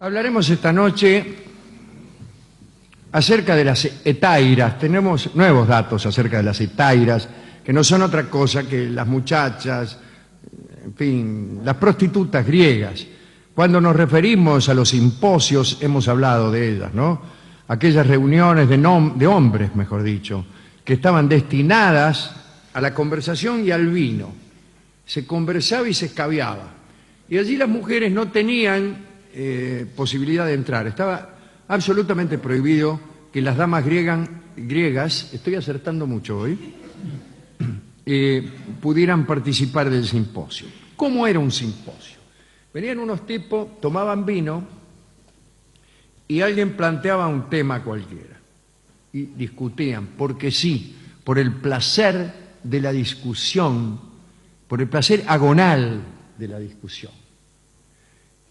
Hablaremos esta noche acerca de las hetairas. Tenemos nuevos datos acerca de las hetairas, que no son otra cosa que las muchachas, en fin, las prostitutas griegas. Cuando nos referimos a los simposios, hemos hablado de ellas, ¿no? Aquellas reuniones de hombres, mejor dicho, que estaban destinadas a la conversación y al vino. Se conversaba y se escabiaba. Y allí las mujeres no tenían posibilidad de entrar. Estaba absolutamente prohibido que las damas griegas, estoy acertando mucho hoy, pudieran participar del simposio. ¿Cómo era un simposio? Venían unos tipos, tomaban vino y alguien planteaba un tema cualquiera y discutían, porque sí, por el placer de la discusión, por el placer agonal de la discusión.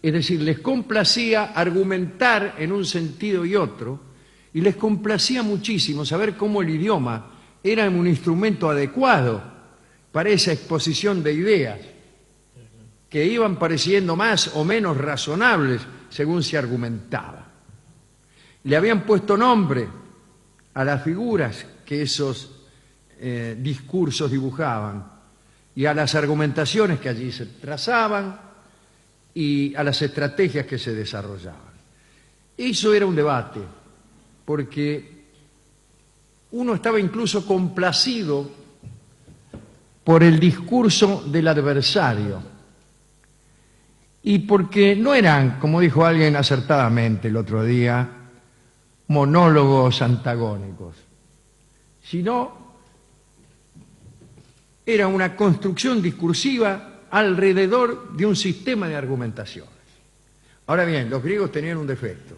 Es decir, les complacía argumentar en un sentido y otro, y les complacía muchísimo saber cómo el idioma era un instrumento adecuado para esa exposición de ideas, que iban pareciendo más o menos razonables según se argumentaba. Le habían puesto nombre a las figuras que esos discursos dibujaban y a las argumentaciones que allí se trazaban y a las estrategias que se desarrollaban. Eso era un debate, porque uno estaba incluso complacido por el discurso del adversario y porque no eran, como dijo alguien acertadamente el otro día, monólogos antagónicos, sino era una construcción discursiva alrededor de un sistema de argumentaciones. Ahora bien, los griegos tenían un defecto.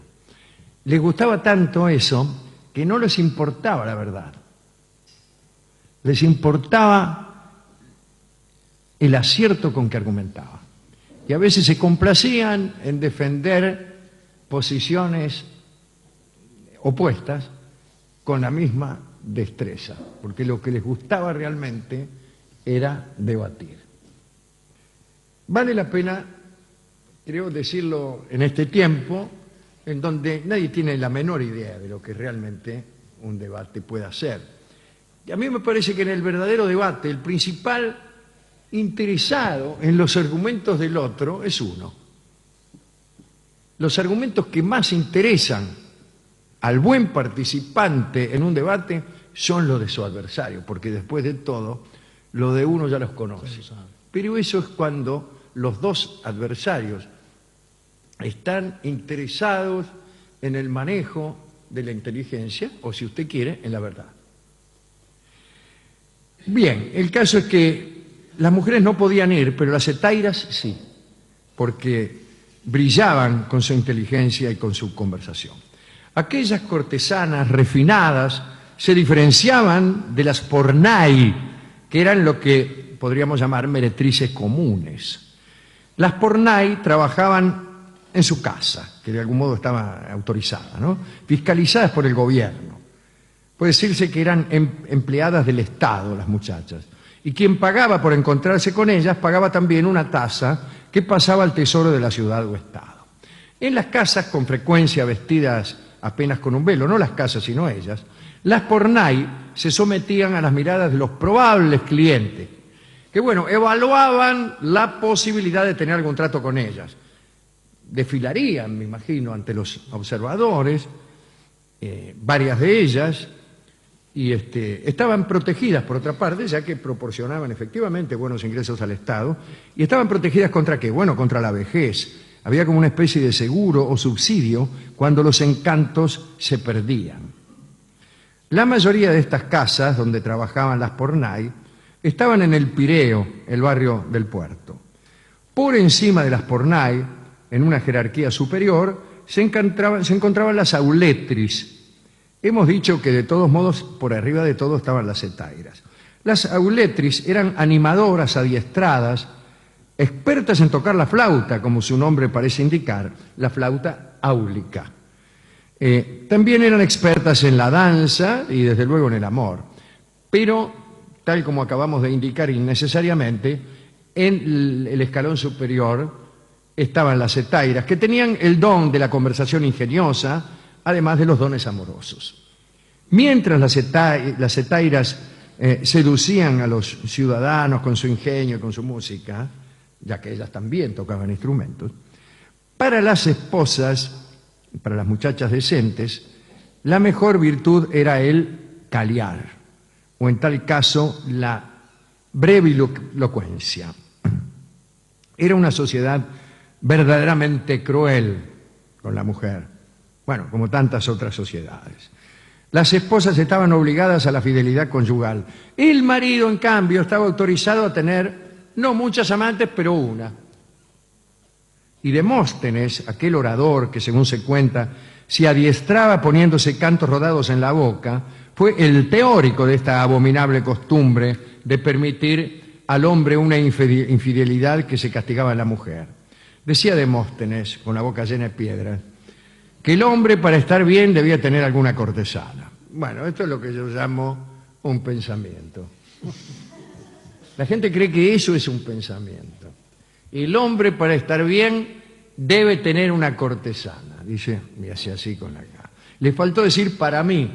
Les gustaba tanto eso que no les importaba la verdad. Les importaba el acierto con que argumentaban. Y a veces se complacían en defender posiciones opuestas con la misma destreza, porque lo que les gustaba realmente era debatir. Vale la pena, creo, decirlo en este tiempo, en donde nadie tiene la menor idea de lo que realmente un debate puede hacer. Y a mí me parece que en el verdadero debate el principal interesado en los argumentos del otro es uno. Los argumentos que más interesan al buen participante en un debate son los de su adversario, porque después de todo, lo de uno ya los conoce. Pero eso es cuando los dos adversarios están interesados en el manejo de la inteligencia, o si usted quiere, en la verdad. Bien, el caso es que las mujeres no podían ir, pero las hetairas sí, porque brillaban con su inteligencia y con su conversación. Aquellas cortesanas refinadas se diferenciaban de las pornai, que eran lo que podríamos llamar meretrices comunes. Las pornai trabajaban en su casa, que de algún modo estaba autorizada, ¿no? Fiscalizadas por el gobierno. Puede decirse que eran empleadas del Estado, las muchachas. Y quien pagaba por encontrarse con ellas, pagaba también una tasa que pasaba al tesoro de la ciudad o Estado. En las casas, con frecuencia vestidas apenas con un velo, no las casas sino ellas, las pornai se sometían a las miradas de los probables clientes, que, bueno, evaluaban la posibilidad de tener algún trato con ellas. Desfilarían, me imagino, ante los observadores, varias de ellas, y estaban protegidas, por otra parte, ya que proporcionaban efectivamente buenos ingresos al Estado, y estaban protegidas ¿contra qué? Bueno, contra la vejez. Había como una especie de seguro o subsidio cuando los encantos se perdían. La mayoría de estas casas donde trabajaban las pornai estaban en el Pireo, el barrio del puerto. Por encima de las pornai, en una jerarquía superior, se encontraban las auletris. Hemos dicho que de todos modos, por arriba de todo estaban las hetairas. Las auletris eran animadoras adiestradas, expertas en tocar la flauta, como su nombre parece indicar, la flauta áulica. También eran expertas en la danza y desde luego en el amor, pero tal como acabamos de indicar innecesariamente, en el escalón superior estaban las hetairas, que tenían el don de la conversación ingeniosa, además de los dones amorosos. Mientras las hetairas seducían a los ciudadanos con su ingenio y con su música, ya que ellas también tocaban instrumentos, para las esposas, para las muchachas decentes, la mejor virtud era el caliar, o en tal caso la brevilocuencia. Era una sociedad verdaderamente cruel con la mujer, bueno, como tantas otras sociedades. Las esposas estaban obligadas a la fidelidad conyugal. El marido, en cambio, estaba autorizado a tener no muchas amantes, pero una. Y Demóstenes, aquel orador que, según se cuenta, se adiestraba poniéndose cantos rodados en la boca, fue el teórico de esta abominable costumbre de permitir al hombre una infidelidad que se castigaba en la mujer. Decía Demóstenes, con la boca llena de piedras, que el hombre para estar bien debía tener alguna cortesana. Bueno, esto es lo que yo llamo un pensamiento. La gente cree que eso es un pensamiento. El hombre para estar bien debe tener una cortesana. Dice, y hace así con la cara. Le faltó decir para mí.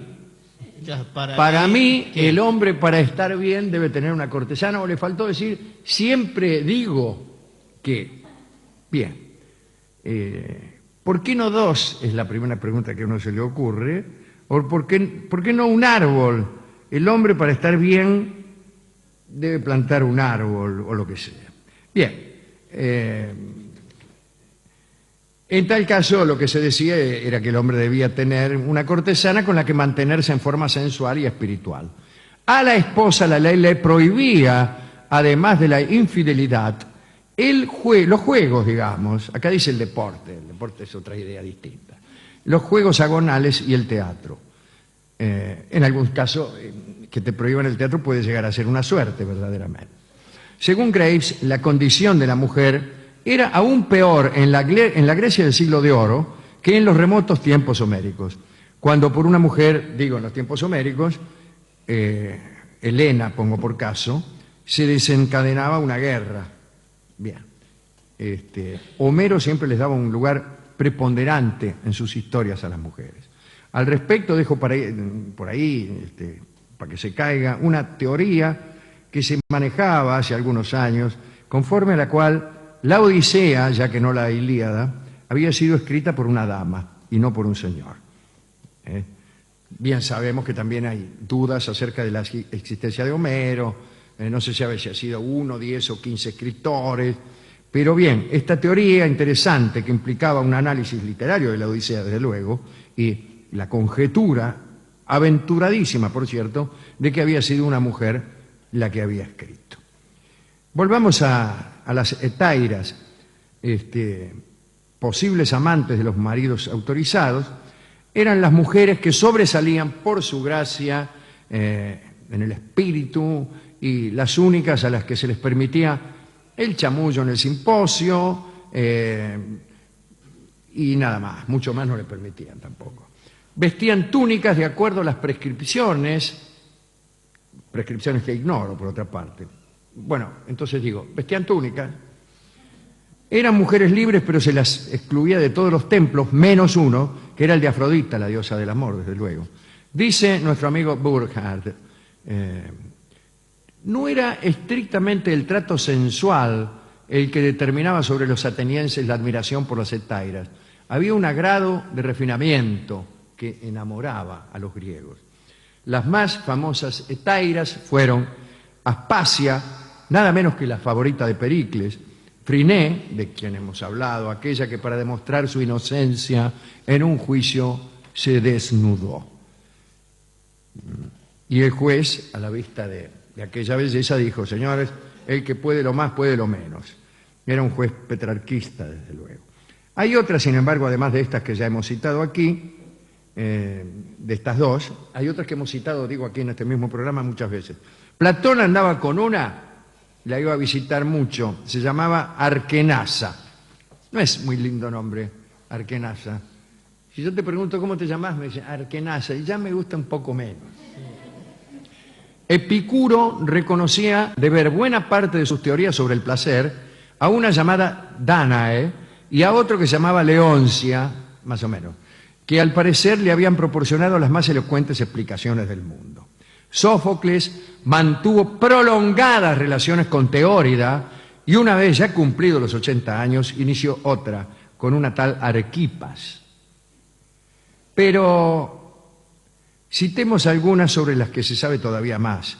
Para mí, el hombre para estar bien debe tener una cortesana, o le faltó decir, siempre digo que. Bien. ¿Por qué no dos? Es la primera pregunta que a uno se le ocurre. ¿O por qué no un árbol? El hombre para estar bien debe plantar un árbol o lo que sea. Bien. En tal caso, lo que se decía era que el hombre debía tener una cortesana con la que mantenerse en forma sensual y espiritual. A la esposa la ley le prohibía, además de la infidelidad, los juegos, digamos. Acá dice el deporte es otra idea distinta. Los juegos agonales y el teatro. En algún caso, que te prohíban el teatro puede llegar a ser una suerte, verdaderamente. Según Graves, la condición de la mujer era aún peor en la Grecia del siglo de oro que en los remotos tiempos homéricos, cuando por una mujer, digo en los tiempos homéricos, Helena, pongo por caso, se desencadenaba una guerra. Bien. Homero siempre les daba un lugar preponderante en sus historias a las mujeres. Al respecto dejo por ahí para que se caiga, una teoría que se manejaba hace algunos años, conforme a la cual la Odisea, ya que no la Ilíada, había sido escrita por una dama y no por un señor. Bien sabemos que también hay dudas acerca de la existencia de Homero, no se sabe si ha sido 1, 10 o 15 escritores, pero bien, esta teoría interesante que implicaba un análisis literario de la Odisea, desde luego, y la conjetura, aventuradísima, por cierto, de que había sido una mujer la que había escrito. Volvamos a las hetairas, posibles amantes de los maridos autorizados, eran las mujeres que sobresalían por su gracia en el espíritu y las únicas a las que se les permitía el chamullo en el simposio y nada más, mucho más no le permitían tampoco. Vestían túnicas de acuerdo a las prescripciones que ignoro por otra parte. Bueno, entonces digo, vestían túnicas, eran mujeres libres, pero se las excluía de todos los templos, menos uno, que era el de Afrodita, la diosa del amor, desde luego. Dice nuestro amigo Burckhardt, no era estrictamente el trato sensual el que determinaba sobre los atenienses la admiración por las hetairas. Había un agrado de refinamiento que enamoraba a los griegos. Las más famosas hetairas fueron Aspasia, nada menos que la favorita de Pericles, Friné, de quien hemos hablado, aquella que para demostrar su inocencia en un juicio se desnudó. Y el juez, a la vista de aquella belleza, dijo, señores, el que puede lo más puede lo menos. Era un juez petrarquista, desde luego. Hay otras, sin embargo, además de estas que ya hemos citado aquí, de estas dos, hay otras que hemos citado, digo, aquí en este mismo programa muchas veces. Platón andaba con una, la iba a visitar mucho, se llamaba Arquenasa. No es muy lindo nombre, Arquenasa. Si yo te pregunto cómo te llamás, me dicen Arquenasa, y ya me gusta un poco menos. Epicuro reconocía deber buena parte de sus teorías sobre el placer a una llamada Dánae, y a otro que se llamaba Leoncia, más o menos, que al parecer le habían proporcionado las más elocuentes explicaciones del mundo. Sófocles mantuvo prolongadas relaciones con Teórida y una vez ya cumplidos los 80 años inició otra con una tal Arquipas. Pero citemos algunas sobre las que se sabe todavía más.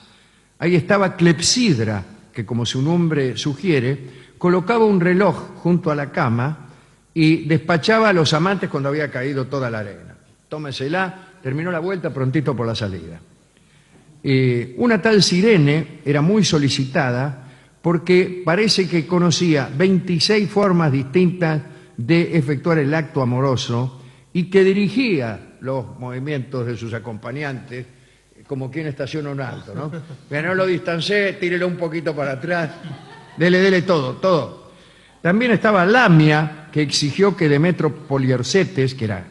Ahí estaba Clepsidra, que como su nombre sugiere, colocaba un reloj junto a la cama y despachaba a los amantes cuando había caído toda la arena. Tómesela, terminó la vuelta, prontito por la salida. Una tal Cirene era muy solicitada porque parece que conocía 26 formas distintas de efectuar el acto amoroso y que dirigía los movimientos de sus acompañantes como quien estaciona un auto, ¿no? Que no lo distancé, tírelo un poquito para atrás, dele todo, todo. También estaba Lamia, que exigió que Demetrio Poliorcetes, que era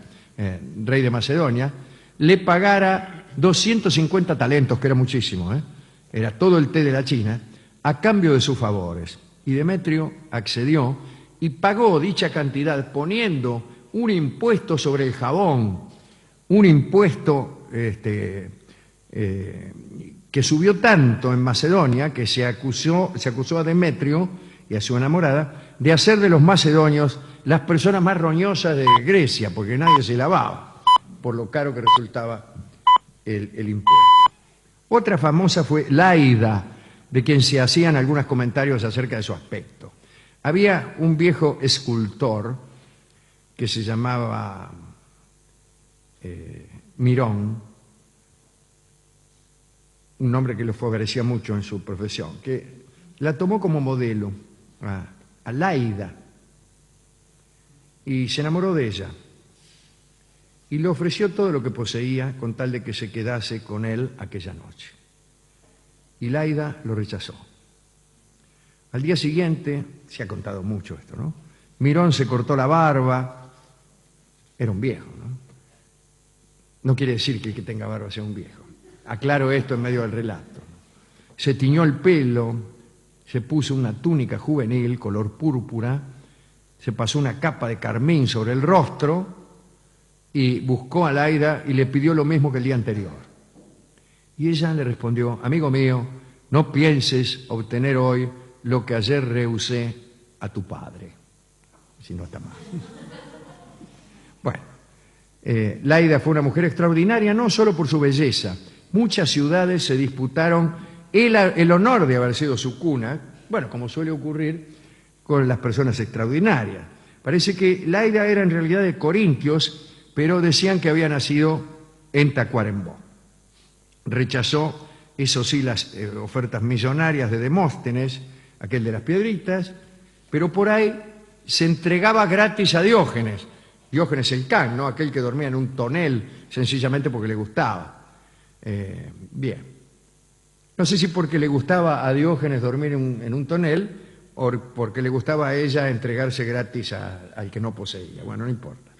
rey de Macedonia, le pagara 250 talentos, que era muchísimo, era todo el té de la China, a cambio de sus favores. Y Demetrio accedió y pagó dicha cantidad poniendo un impuesto sobre el jabón, un impuesto que subió tanto en Macedonia que se acusó a Demetrio y a su enamorada de hacer de los macedonios las personas más roñosas de Grecia, porque nadie se lavaba, por lo caro que resultaba el impuesto. Otra famosa fue Laida, de quien se hacían algunos comentarios acerca de su aspecto. Había un viejo escultor que se llamaba Mirón, un nombre que le favorecía mucho en su profesión, que la tomó como modelo a Laida y se enamoró de ella y le ofreció todo lo que poseía con tal de que se quedase con él aquella noche. Y Laida lo rechazó. Al día siguiente, se ha contado mucho esto, ¿no? Mirón se cortó la barba, era un viejo, ¿no? No quiere decir que el que tenga barba sea un viejo. Aclaro esto en medio del relato. Se tiñó el pelo, se puso una túnica juvenil color púrpura, se pasó una capa de carmín sobre el rostro y buscó a Laida y le pidió lo mismo que el día anterior. Y ella le respondió: amigo mío, no pienses obtener hoy lo que ayer rehusé a tu padre. Si no está mal. Bueno, Laida fue una mujer extraordinaria, no solo por su belleza. Muchas ciudades se disputaron el honor de haber sido su cuna, bueno, como suele ocurrir con las personas extraordinarias. Parece que Laida era en realidad de Corintios, pero decían que había nacido en Tacuarembó. Rechazó, eso sí, las ofertas millonarias de Demóstenes, aquel de las piedritas, pero por ahí se entregaba gratis a Diógenes el can, ¿no? Aquel que dormía en un tonel sencillamente porque le gustaba. Bien. No sé si porque le gustaba a Diógenes dormir en un tonel o porque le gustaba a ella entregarse gratis al que no poseía. Bueno, no importa.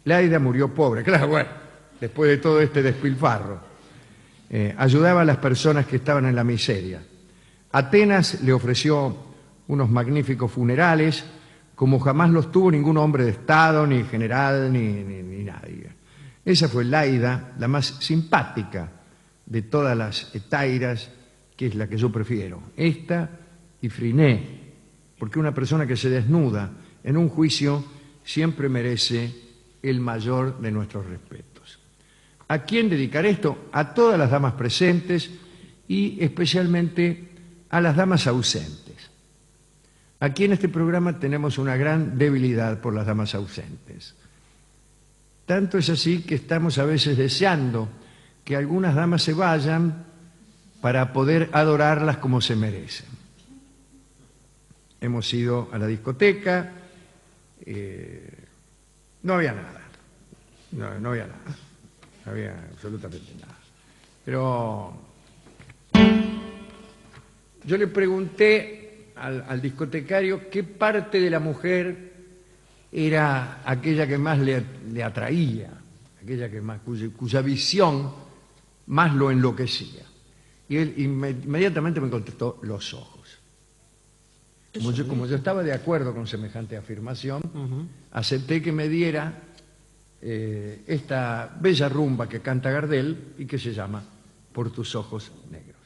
Laida murió pobre, claro, bueno, después de todo este despilfarro. Ayudaba a las personas que estaban en la miseria. Atenas le ofreció unos magníficos funerales, como jamás los tuvo ningún hombre de Estado, ni general, ni nadie. Esa fue Laida, la más simpática de todas las hetairas, que es la que yo prefiero. Esta y Friné, porque una persona que se desnuda en un juicio siempre merece el mayor de nuestros respetos. ¿A quién dedicar esto? A todas las damas presentes y especialmente a las damas ausentes. Aquí en este programa tenemos una gran debilidad por las damas ausentes. Tanto es así que estamos a veces deseando que algunas damas se vayan para poder adorarlas como se merecen. Hemos ido a la discoteca, no había nada, no había nada, no había absolutamente nada. Pero yo le pregunté al discotecario qué parte de la mujer era aquella que más le atraía, aquella que más, cuya visión más lo enloquecía. Y él inmediatamente me contestó: los ojos. Como yo estaba de acuerdo con semejante afirmación, acepté que me diera esta bella rumba que canta Gardel y que se llama Por tus ojos negros.